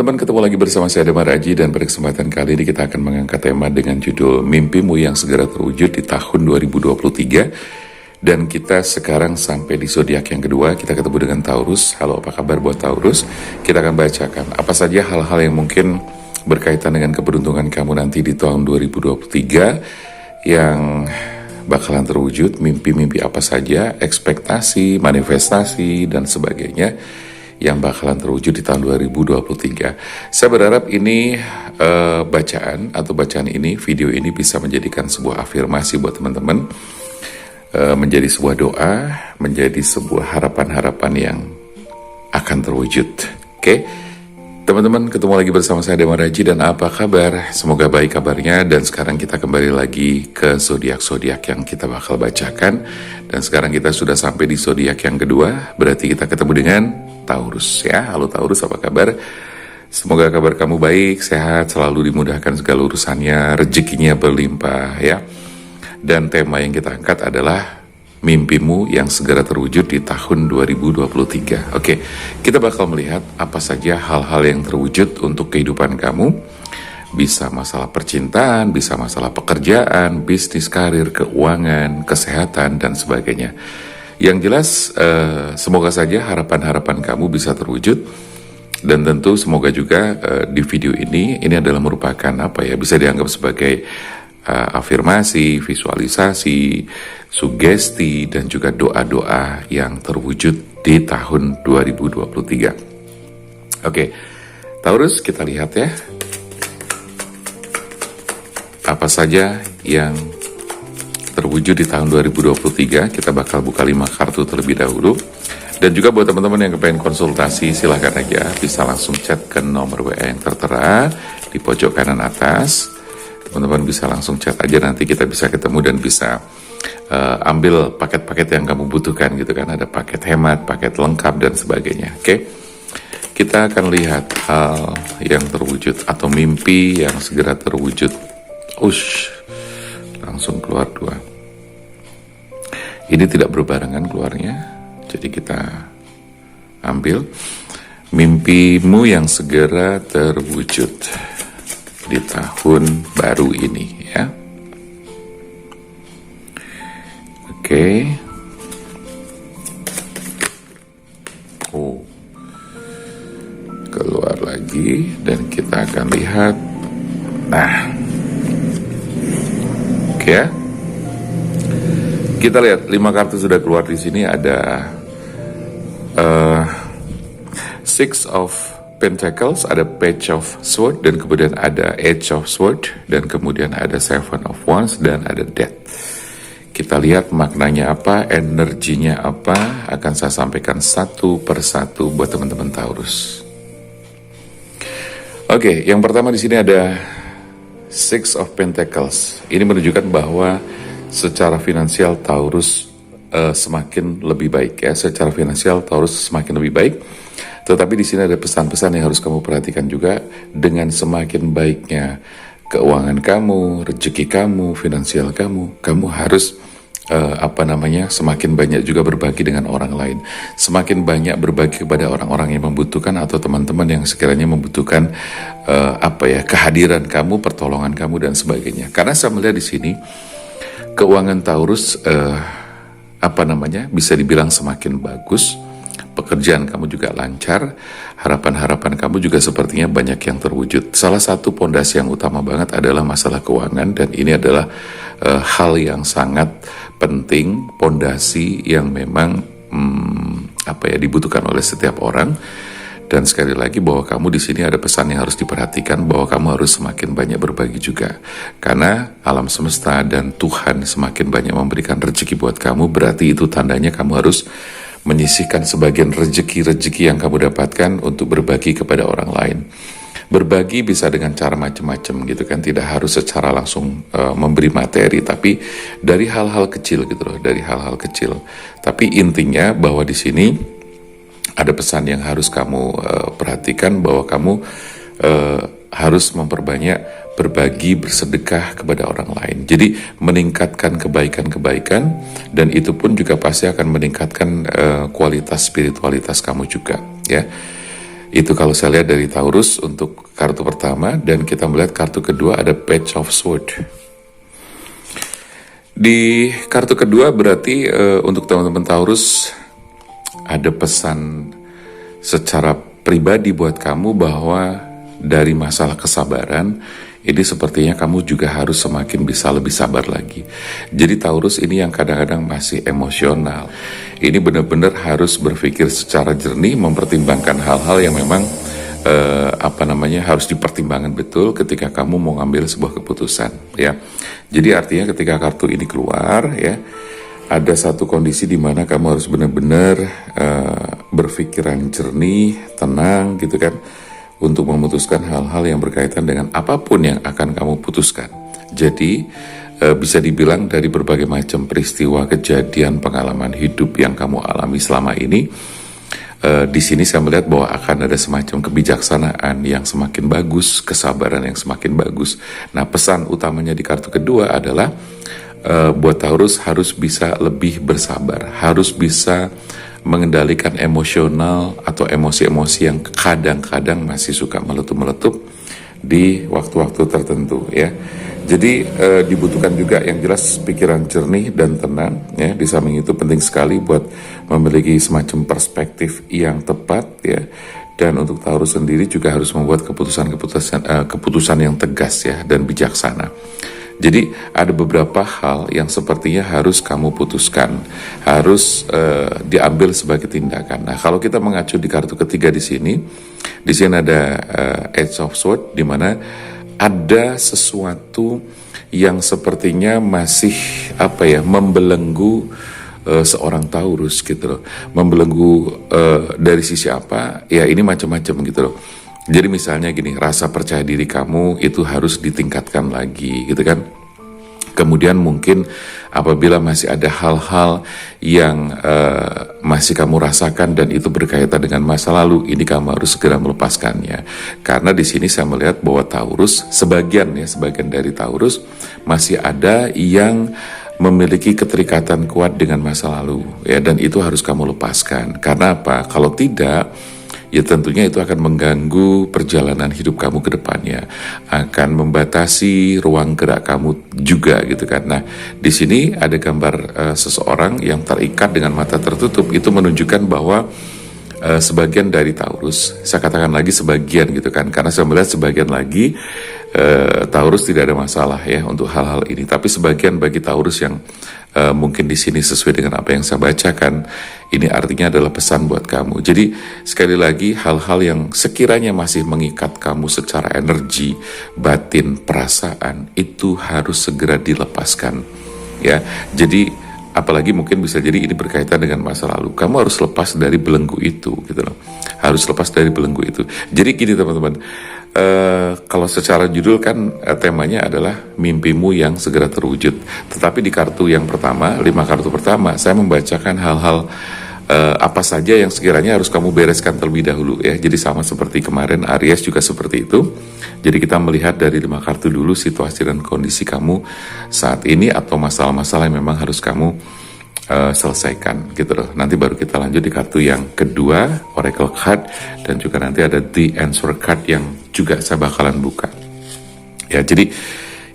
Teman-teman, ketemu lagi bersama saya Damar Aji, dan pada kesempatan kali ini kita akan mengangkat tema dengan judul Mimpimu yang segera terwujud di tahun 2023. Dan kita sekarang sampai di zodiak yang kedua, kita ketemu dengan Taurus. Halo, apa kabar buat Taurus? Kita akan bacakan apa saja hal-hal yang mungkin berkaitan dengan keberuntungan kamu nanti di tahun 2023 yang bakalan terwujud. Mimpi-mimpi apa saja, ekspektasi, manifestasi, dan sebagainya yang bakalan terwujud di tahun 2023. Saya berharap ini bacaan ini, video ini bisa menjadikan sebuah afirmasi buat teman-teman, menjadi sebuah doa, menjadi sebuah harapan-harapan yang akan terwujud. Oke? Teman-teman, ketemu lagi bersama saya Damar Aji, dan apa kabar? Semoga baik kabarnya. Dan sekarang kita kembali lagi ke zodiak-zodiak yang kita bakal bacakan. Dan sekarang kita sudah sampai di zodiak yang kedua, berarti kita ketemu dengan Taurus ya. Halo Taurus, apa kabar? Semoga kabar kamu baik, sehat, selalu dimudahkan segala urusannya, rezekinya berlimpah ya. Dan tema yang kita angkat adalah mimpimu yang segera terwujud di tahun 2023. Oke, kita bakal melihat apa saja hal-hal yang terwujud untuk kehidupan kamu. Bisa masalah percintaan, bisa masalah pekerjaan, bisnis, karir, keuangan, kesehatan, dan sebagainya. Yang jelas, semoga saja harapan-harapan kamu bisa terwujud. Dan tentu semoga juga di video ini adalah merupakan bisa dianggap sebagai afirmasi, visualisasi, sugesti, dan juga doa-doa yang terwujud di tahun 2023. Oke, Taurus, kita lihat ya. Apa saja yang terwujud di tahun 2023, kita bakal buka 5 kartu terlebih dahulu. Dan juga buat teman-teman yang kepengen konsultasi, silahkan aja bisa langsung chat ke nomor WA yang tertera di pojok kanan atas. Teman-teman bisa langsung chat aja, nanti kita bisa ketemu dan bisa ambil paket-paket yang kamu butuhkan gitu kan. Ada paket hemat, paket lengkap, dan sebagainya. Oke, kita akan lihat hal yang terwujud atau mimpi yang segera terwujud. Langsung keluar 2. Ini tidak berbarengan keluarnya, jadi kita ambil mimpimu yang segera terwujud di tahun baru ini ya. Oke. Keluar lagi dan kita akan lihat. Oke ya. Kita lihat 5 kartu sudah keluar di sini. Ada Six of Pentacles, ada Page of Sword, dan kemudian ada Edge of Sword, dan kemudian ada Seven of Wands, dan ada Death. Kita lihat maknanya apa, energinya apa, akan saya sampaikan satu persatu buat teman-teman Taurus. Oke, yang pertama di sini ada Six of Pentacles. Ini menunjukkan bahwa secara finansial Taurus semakin lebih baik ya. Secara finansial Taurus semakin lebih baik. Tetapi di sini ada pesan-pesan yang harus kamu perhatikan juga. Dengan semakin baiknya keuangan kamu, rezeki kamu, finansial kamu harus semakin banyak juga berbagi dengan orang lain. Semakin banyak berbagi kepada orang-orang yang membutuhkan atau teman-teman yang sekiranya membutuhkan kehadiran kamu, pertolongan kamu, dan sebagainya. Karena saya melihat di sini keuangan Taurus bisa dibilang semakin bagus. Pekerjaan kamu juga lancar, harapan-harapan kamu juga sepertinya banyak yang terwujud. Salah satu pondasi yang utama banget adalah masalah keuangan, dan ini adalah hal yang sangat penting, pondasi yang memang dibutuhkan oleh setiap orang. Dan sekali lagi bahwa kamu di sini ada pesan yang harus diperhatikan, bahwa kamu harus semakin banyak berbagi juga. Karena alam semesta dan Tuhan semakin banyak memberikan rezeki buat kamu, berarti itu tandanya kamu harus menyisihkan sebagian rezeki yang kamu dapatkan untuk berbagi kepada orang lain. Berbagi bisa dengan cara macam-macam gitu kan, tidak harus secara langsung memberi materi, tapi dari hal-hal kecil gitu loh, dari hal-hal kecil. Tapi intinya bahwa di sini ada pesan yang harus kamu perhatikan, bahwa kamu harus memperbanyak berbagi, bersedekah kepada orang lain. Jadi meningkatkan kebaikan-kebaikan, dan itu pun juga pasti akan meningkatkan kualitas spiritualitas kamu juga ya. Itu kalau saya lihat dari Taurus untuk kartu pertama, dan kita melihat kartu kedua ada Page of Swords. Di kartu kedua berarti untuk teman-teman Taurus ada pesan secara pribadi buat kamu bahwa dari masalah kesabaran ini sepertinya kamu juga harus semakin bisa lebih sabar lagi. Jadi Taurus ini yang kadang-kadang masih emosional, ini benar-benar harus berpikir secara jernih, mempertimbangkan hal-hal yang memang harus dipertimbangkan betul ketika kamu mau ngambil sebuah keputusan, ya. Jadi artinya ketika kartu ini keluar, ya, ada satu kondisi di mana kamu harus benar-benar berpikiran jernih, tenang, gitu kan, untuk memutuskan hal-hal yang berkaitan dengan apapun yang akan kamu putuskan. Jadi bisa dibilang dari berbagai macam peristiwa, kejadian, pengalaman hidup yang kamu alami selama ini, di sini saya melihat bahwa akan ada semacam kebijaksanaan yang semakin bagus, kesabaran yang semakin bagus. Nah, pesan utamanya di kartu kedua adalah buat Taurus harus bisa lebih bersabar, harus bisa mengendalikan emosional atau emosi-emosi yang kadang-kadang masih suka meletup-meletup di waktu-waktu tertentu, ya. Jadi dibutuhkan juga yang jelas pikiran jernih dan tenang, ya. Di samping itu penting sekali buat memiliki semacam perspektif yang tepat, ya. Dan untuk Taurus sendiri juga harus membuat keputusan yang tegas, ya, dan bijaksana. Jadi ada beberapa hal yang sepertinya harus kamu putuskan, harus diambil sebagai tindakan. Nah, kalau kita mengacu di kartu ketiga di sini ada Ace of Swords, di mana ada sesuatu yang sepertinya masih membelenggu seorang Taurus, gitu loh. Membelenggu dari sisi apa? Ya, ini macam-macam, gitu loh. Jadi misalnya gini, rasa percaya diri kamu itu harus ditingkatkan lagi, gitu kan. Kemudian mungkin apabila masih ada hal-hal yang masih kamu rasakan dan itu berkaitan dengan masa lalu, ini kamu harus segera melepaskannya. Karena di sini saya melihat bahwa Taurus, sebagian dari Taurus masih ada yang memiliki keterikatan kuat dengan masa lalu, ya, dan itu harus kamu lepaskan. Karena apa? Kalau tidak, ya tentunya itu akan mengganggu perjalanan hidup kamu ke depannya, akan membatasi ruang gerak kamu juga, gitu kan. Nah, di sini ada gambar seseorang yang terikat dengan mata tertutup. Itu menunjukkan bahwa sebagian dari Taurus, saya katakan lagi sebagian, gitu kan, karena saya melihat sebagian lagi Taurus tidak ada masalah, ya, untuk hal-hal ini. Tapi sebagian bagi Taurus yang mungkin di sini sesuai dengan apa yang saya bacakan, ini artinya adalah pesan buat kamu. Jadi sekali lagi, hal-hal yang sekiranya masih mengikat kamu secara energi, batin, perasaan, itu harus segera dilepaskan, ya. Jadi apalagi mungkin bisa jadi ini berkaitan dengan masa lalu, kamu harus lepas dari belenggu itu, gitu loh. Harus lepas dari belenggu itu. Jadi gini teman-teman, kalau secara judul kan temanya adalah mimpimu yang segera terwujud. Tetapi di kartu yang pertama, 5 kartu pertama, saya membacakan hal-hal apa saja yang sekiranya harus kamu bereskan terlebih dahulu, ya. Jadi sama seperti kemarin Aries juga seperti itu. Jadi kita melihat dari 5 kartu dulu situasi dan kondisi kamu saat ini atau masalah-masalah yang memang harus kamu selesaikan, gitu loh. Nanti baru kita lanjut di kartu yang kedua, Oracle Card, dan juga nanti ada The Answer Card yang juga saya bakalan buka. Ya, jadi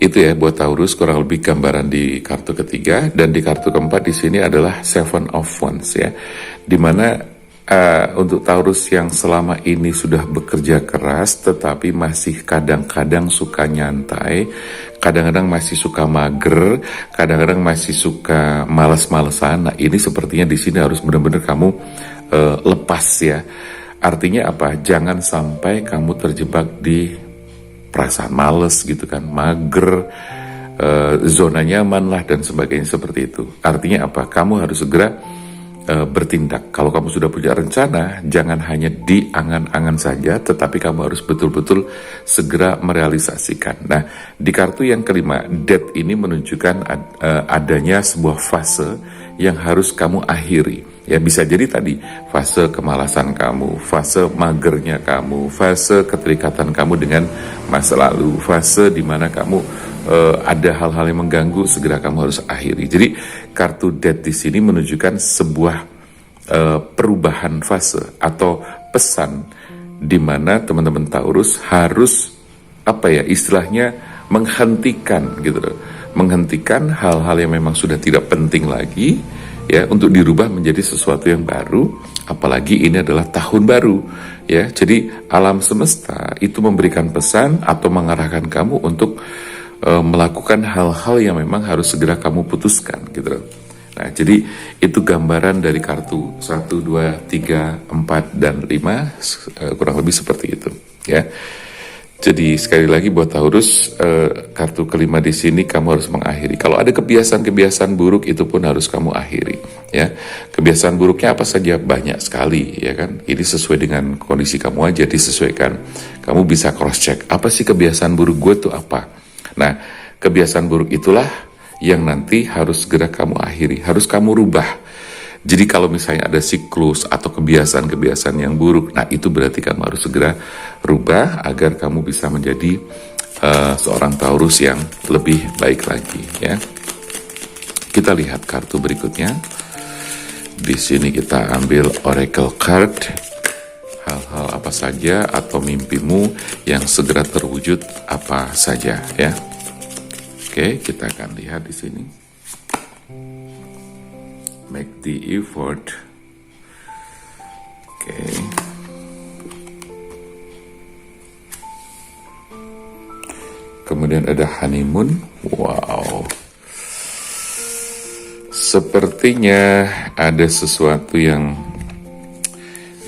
itu ya buat Taurus kurang lebih gambaran di kartu ketiga. Dan di kartu keempat di sini adalah Seven of Wands, ya, dimana untuk Taurus yang selama ini sudah bekerja keras tetapi masih kadang-kadang suka nyantai, kadang-kadang masih suka mager, kadang-kadang masih suka malas-malesan. Nah, ini sepertinya di sini harus benar-benar kamu lepas, ya. Artinya apa? Jangan sampai kamu terjebak di perasaan males, gitu kan, mager, zona nyaman lah dan sebagainya seperti itu. Artinya apa? Kamu harus segera bertindak. Kalau kamu sudah punya rencana, jangan hanya di angan-angan saja, tetapi kamu harus betul-betul segera merealisasikan. Nah, di kartu yang kelima, Death ini menunjukkan adanya sebuah fase yang harus kamu akhiri. Ya, bisa jadi tadi fase kemalasan kamu, fase magernya kamu, fase keterikatan kamu dengan masa lalu, fase di mana kamu ada hal-hal yang mengganggu, segera kamu harus akhiri. Jadi kartu Death di sini menunjukkan sebuah perubahan fase atau pesan di mana teman-teman Taurus harus istilahnya menghentikan gitu loh. Menghentikan hal-hal yang memang sudah tidak penting lagi ya, untuk dirubah menjadi sesuatu yang baru, apalagi ini adalah tahun baru ya. Jadi alam semesta itu memberikan pesan atau mengarahkan kamu untuk melakukan hal-hal yang memang harus segera kamu putuskan gitu loh. Nah, jadi itu gambaran dari kartu 1, 2, 3, 4, dan 5, kurang lebih seperti itu ya. Jadi sekali lagi buat Taurus, kartu kelima di sini kamu harus mengakhiri. Kalau ada kebiasaan-kebiasaan buruk itu pun harus kamu akhiri ya. Kebiasaan buruknya apa saja? Banyak sekali ya kan. Ini sesuai dengan kondisi kamu aja, disesuaikan. Kamu bisa cross check, apa sih kebiasaan buruk gue tuh apa? Nah, kebiasaan buruk itulah yang nanti harus segera kamu akhiri, harus kamu rubah. Jadi kalau misalnya ada siklus atau kebiasaan-kebiasaan yang buruk, nah itu berarti kamu harus segera rubah agar kamu bisa menjadi seorang Taurus yang lebih baik lagi ya. Kita lihat kartu berikutnya. Di sini kita ambil Oracle card. Hal-hal apa saja atau mimpimu yang segera terwujud apa saja ya. Oke, kita akan lihat di sini. Make the effort. Oke. Kemudian ada honeymoon. Wow. Sepertinya ada sesuatu yang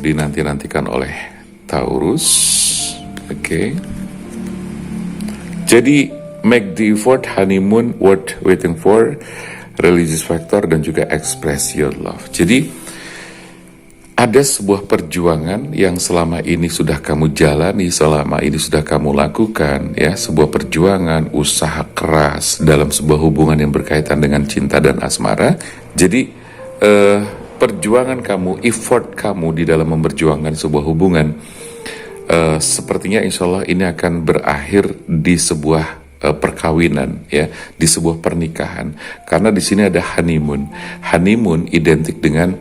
dinanti-nantikan oleh Taurus. Oke. Jadi make the effort, honeymoon, worth waiting for, religious factor, dan juga express your love. Jadi ada sebuah perjuangan yang selama ini sudah kamu jalani, selama ini sudah kamu lakukan ya, sebuah perjuangan, usaha keras dalam sebuah hubungan yang berkaitan dengan cinta dan asmara. Jadi perjuangan kamu, effort kamu di dalam memperjuangkan sebuah hubungan, sepertinya insya Allah ini akan berakhir di sebuah perkawinan ya, di sebuah pernikahan. Karena di sini ada honeymoon. Honeymoon identik dengan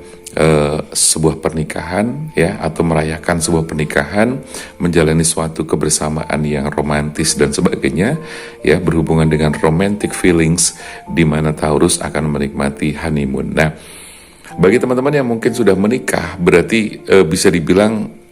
sebuah pernikahan ya, atau merayakan sebuah pernikahan, menjalani suatu kebersamaan yang romantis dan sebagainya ya, berhubungan dengan romantic feelings, di mana Taurus akan menikmati honeymoon. Nah, bagi teman-teman yang mungkin sudah menikah, berarti bisa dibilang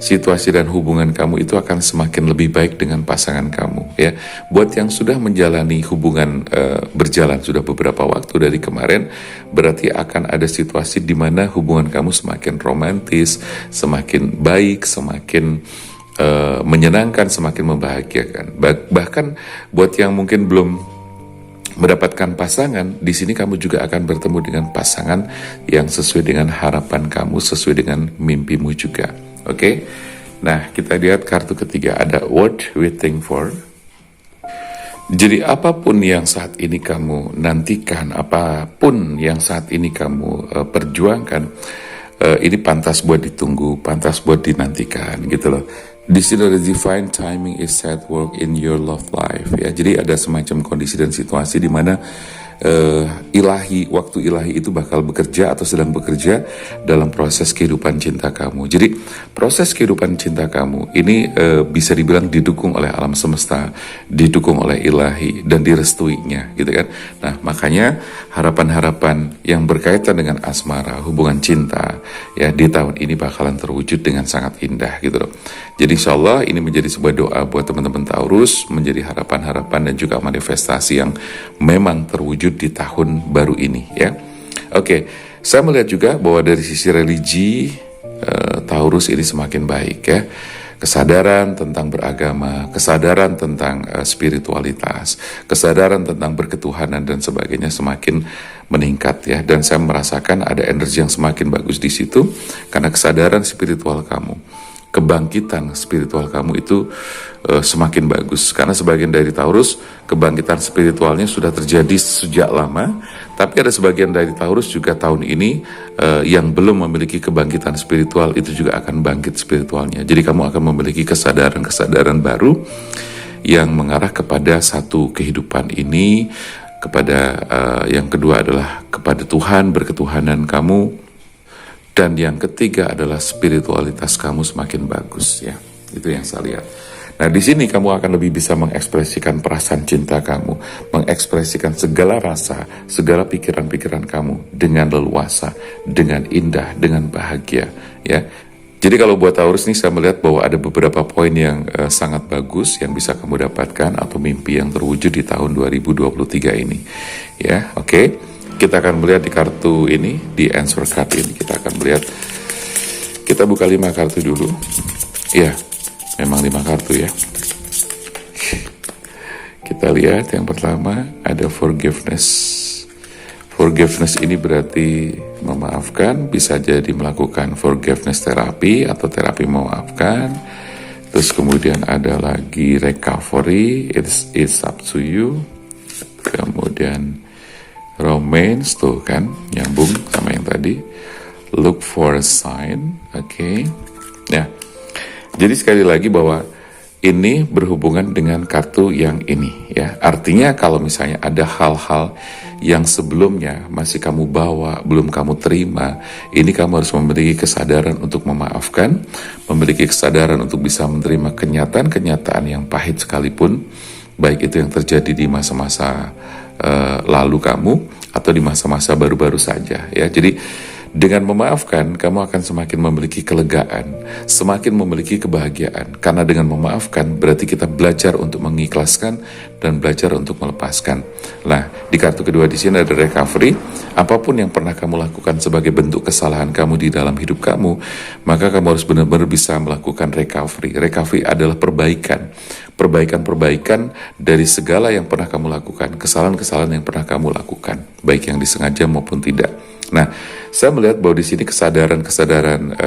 situasi dan hubungan kamu itu akan semakin lebih baik dengan pasangan kamu ya. Buat yang sudah menjalani hubungan berjalan sudah beberapa waktu dari kemarin, berarti akan ada situasi di mana hubungan kamu semakin romantis, semakin baik, semakin menyenangkan, semakin membahagiakan. Bahkan buat yang mungkin belum mendapatkan pasangan, di sini kamu juga akan bertemu dengan pasangan yang sesuai dengan harapan kamu, sesuai dengan mimpimu juga. Oke? Nah, kita lihat kartu ketiga, ada worth waiting for. Jadi apapun yang saat ini kamu nantikan, apapun yang saat ini kamu perjuangkan, ini pantas buat ditunggu, pantas buat dinantikan gitu loh. Di sini ada divine timing is set work in your love life ya. Jadi ada semacam kondisi dan situasi di mana waktu ilahi itu bakal bekerja atau sedang bekerja dalam proses kehidupan cinta kamu. Jadi proses kehidupan cinta kamu ini bisa dibilang didukung oleh alam semesta, didukung oleh ilahi, dan direstuinya gitu kan. Nah, makanya harapan-harapan yang berkaitan dengan asmara, hubungan cinta ya, di tahun ini bakalan terwujud dengan sangat indah gitu loh. Jadi insya Allah ini menjadi sebuah doa buat teman-teman Taurus, menjadi harapan-harapan dan juga manifestasi yang memang terwujud di tahun baru ini ya. Oke, saya melihat juga bahwa dari sisi religi Taurus ini semakin baik ya. Kesadaran tentang beragama, kesadaran tentang spiritualitas, kesadaran tentang berketuhanan dan sebagainya semakin meningkat ya. Dan saya merasakan ada energi yang semakin bagus di situ karena kesadaran spiritual kamu, kebangkitan spiritual kamu itu semakin bagus. Karena sebagian dari Taurus, kebangkitan spiritualnya sudah terjadi sejak lama, tapi ada sebagian dari Taurus juga tahun ini yang belum memiliki kebangkitan spiritual, itu juga akan bangkit spiritualnya. Jadi kamu akan memiliki kesadaran-kesadaran baru yang mengarah kepada satu kehidupan ini, kepada yang kedua adalah kepada Tuhan, berketuhanan kamu, Dan yang ketiga adalah spiritualitas kamu semakin bagus ya. Itu yang saya lihat. Nah, di sini kamu akan lebih bisa mengekspresikan perasaan cinta kamu, mengekspresikan segala rasa, segala pikiran-pikiran kamu dengan leluasa, dengan indah, dengan bahagia ya. Jadi kalau buat Taurus nih, saya melihat bahwa ada beberapa poin yang sangat bagus yang bisa kamu dapatkan atau mimpi yang terwujud di tahun 2023 ini ya. Oke. Kita akan melihat di kartu ini, di answer card ini, kita akan melihat, kita buka 5 kartu dulu. Ya, memang 5 kartu ya. Kita lihat yang pertama ada forgiveness. Forgiveness ini berarti memaafkan, bisa jadi melakukan forgiveness terapi atau terapi memaafkan. Terus kemudian ada lagi recovery, it's up to you. Kemudian romance tuh kan nyambung sama yang tadi, look for a sign, oke. Ya, jadi sekali lagi bahwa ini berhubungan dengan kartu yang ini ya. Artinya kalau misalnya ada hal-hal yang sebelumnya masih kamu bawa, belum kamu terima, ini kamu harus memiliki kesadaran untuk memaafkan, memiliki kesadaran untuk bisa menerima kenyataan-kenyataan yang pahit sekalipun, baik itu yang terjadi di masa-masa lalu kamu atau di masa-masa baru-baru saja ya. Jadi dengan memaafkan kamu akan semakin memiliki kelegaan, semakin memiliki kebahagiaan, karena dengan memaafkan berarti kita belajar untuk mengikhlaskan dan belajar untuk melepaskan. Nah, di kartu kedua di sini ada recovery. Apapun yang pernah kamu lakukan sebagai bentuk kesalahan kamu di dalam hidup kamu, maka kamu harus benar-benar bisa melakukan recovery. Recovery adalah perbaikan dari segala yang pernah kamu lakukan, kesalahan-kesalahan yang pernah kamu lakukan, baik yang disengaja maupun tidak. Nah, saya melihat bahwa di sini kesadaran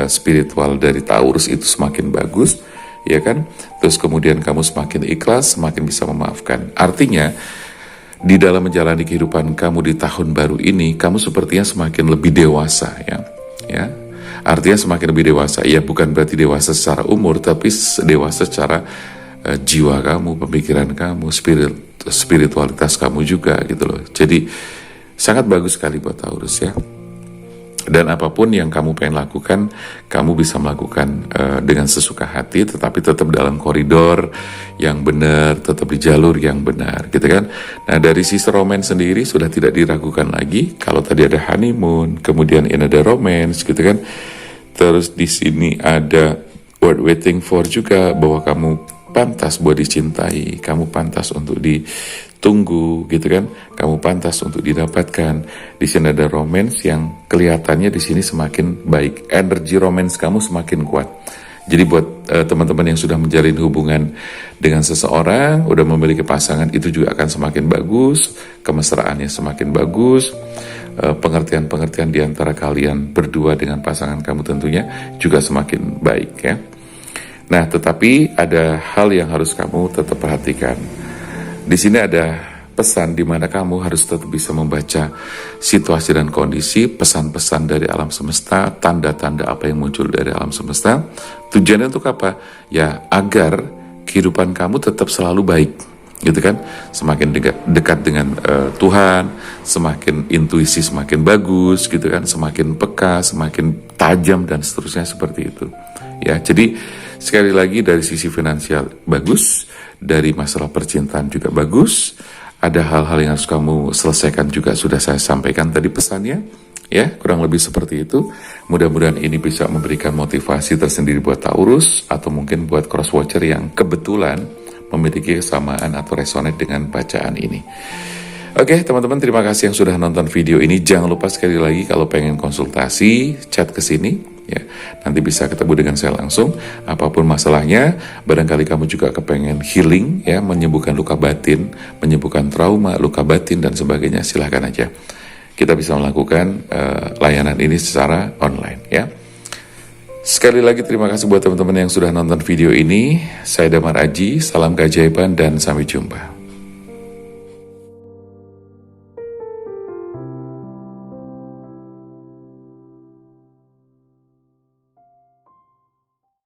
spiritual dari Taurus itu semakin bagus, ya kan? Terus kemudian kamu semakin ikhlas, semakin bisa memaafkan. Artinya, di dalam menjalani kehidupan kamu di tahun baru ini, kamu sepertinya semakin lebih dewasa, ya. Artinya semakin lebih dewasa. Ya, bukan berarti dewasa secara umur, tapi dewasa secara jiwa kamu, pemikiran kamu, spiritualitas kamu juga, gitu loh. Jadi sangat bagus sekali buat Taurus ya. Dan apapun yang kamu pengen lakukan, kamu bisa melakukan dengan sesuka hati, tetapi tetap dalam koridor yang benar, tetap di jalur yang benar, gitu kan. Nah, dari sisi romance sendiri sudah tidak diragukan lagi. Kalau tadi ada honeymoon, kemudian ini ada romance, gitu kan. Terus di sini ada worth waiting for juga, bahwa kamu pantas buat dicintai, kamu pantas untuk ditunggu, gitu kan? Kamu pantas untuk didapatkan. Di sini ada romance yang kelihatannya di sini semakin baik. Energi romance kamu semakin kuat. Jadi buat teman-teman yang sudah menjalin hubungan dengan seseorang, udah memiliki pasangan, itu juga akan semakin bagus, kemesraannya semakin bagus, pengertian-pengertian di antara kalian berdua dengan pasangan kamu tentunya juga semakin baik ya. Nah, tetapi ada hal yang harus kamu tetap perhatikan. Di sini ada pesan di mana kamu harus tetap bisa membaca situasi dan kondisi, pesan-pesan dari alam semesta, tanda-tanda apa yang muncul dari alam semesta. Tujuannya untuk apa? Ya, agar kehidupan kamu tetap selalu baik, gitu kan? Semakin dekat dengan Tuhan, semakin intuisi semakin bagus, gitu kan? Semakin peka, semakin tajam dan seterusnya seperti itu. Ya, jadi sekali lagi dari sisi finansial bagus, dari masalah percintaan juga bagus. Ada hal-hal yang harus kamu selesaikan juga sudah saya sampaikan tadi pesannya. Ya, kurang lebih seperti itu. Mudah-mudahan ini bisa memberikan motivasi tersendiri buat Taurus, atau mungkin buat crosswatcher yang kebetulan memiliki kesamaan atau resonate dengan bacaan ini. Oke, teman-teman, terima kasih yang sudah nonton video ini. Jangan lupa sekali lagi kalau pengen konsultasi, chat ke sini. Ya, nanti bisa ketemu dengan saya langsung. Apapun masalahnya, barangkali kamu juga kepengen healing, ya, menyembuhkan luka batin, menyembuhkan trauma, luka batin dan sebagainya, silahkan aja. Kita bisa melakukan layanan ini secara online, ya. Sekali lagi terima kasih buat teman-teman yang sudah nonton video ini. Saya Damar Aji, salam keajaiban dan sampai jumpa.